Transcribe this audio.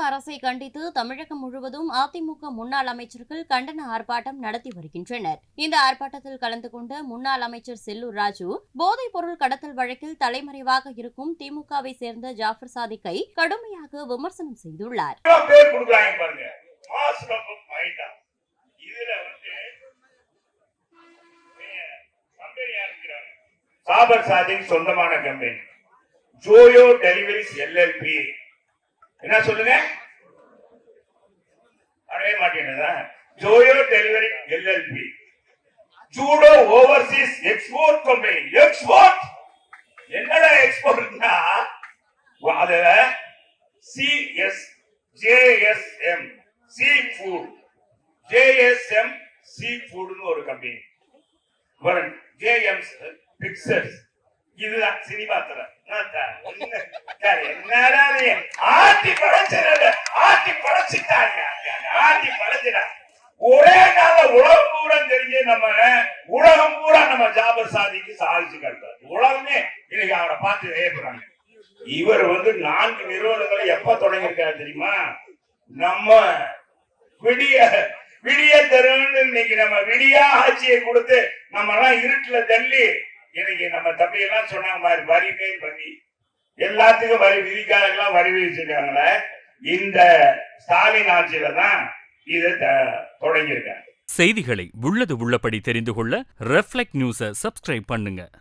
அரசை கண்டித்து தமிழகம் முழுவதும் அதிமுக முன்னாள் அமைச்சர்கள் கண்டன ஆர்ப்பாட்டம் நடத்தி வருகின்றனர். இந்த ஆர்ப்பாட்டத்தில் கலந்து கொண்ட முன்னாள் அமைச்சர் செல்லூர் ராஜு, போதைப் பொருள் கடத்தல் வழக்கில் தலைமறைவாக இருக்கும் திமுகவை சேர்ந்த ஜாஃபர் சாதிக்கை கடுமையாக விமர்சனம் செய்துள்ளார். ஜாஃபர் சாதிக் சொந்தமான கம்பெனி ஜோயோ டெலிவரிஸ் எல்எல்பி. என்ன சொல்லுங்க? அடைய மாட்டேங்குதா? ஜோயோ டெலிவரி எல்எல்பி, ஜூடோ ஓவர்சீஸ் எக்ஸ்போர்ட் கம்பெனி. எக்ஸ்போர்ட் என்னடா எக்ஸ்போர்ட்னா? அதுல JSM sea food, JSM sea ஃபுட்னு ஒரு கம்பெனி, ஜேஎம் பிக்சர்ஸ். இதுதான் சினிமா தர. என்னடா ஆட்டி படைச்சிட்டாங்க, ஆட்டி படைச்சிட்டாங்க, ஆட்டி படைச்சிட்டா. ஒரே நாள உலகம் பூரா தெரிஞ்சு உலகம் பூரா நம்ம ஜாபர் சாதிக்கு சாதிச்சு காட்டுறாரு. உலகமே இன்னைக்கு அவரை பார்த்து ஏற்படுறாங்க. இவர் 4 நிறுவனங்களை எப்ப தொடங்கியிருக்காரு தெரியுமா? நம்ம விடிய தருன்னு இன்னைக்கு நம்ம விடியா ஆட்சியை கொடுத்து நம்ம எல்லாம் இருட்டுல தள்ளி இன்னைக்கு நம்ம தம்பி எல்லாம் சொன்னாங்க மாதிரி வரி மேல் வரி, எல்லாத்துக்கும் வரி விதிக்காதெல்லாம் வரி விதிச்சிருக்காங்களே. இந்த ஸ்டாலின் ஆட்சியில தான் இதை தொடங்கியிருக்காங்க. செய்திகளை உள்ளது உள்ளபடி தெரிந்து கொள்ள ரெஃப்ளெக்ட் நியூஸை சப்ஸ்கிரைப் பண்ணுங்க.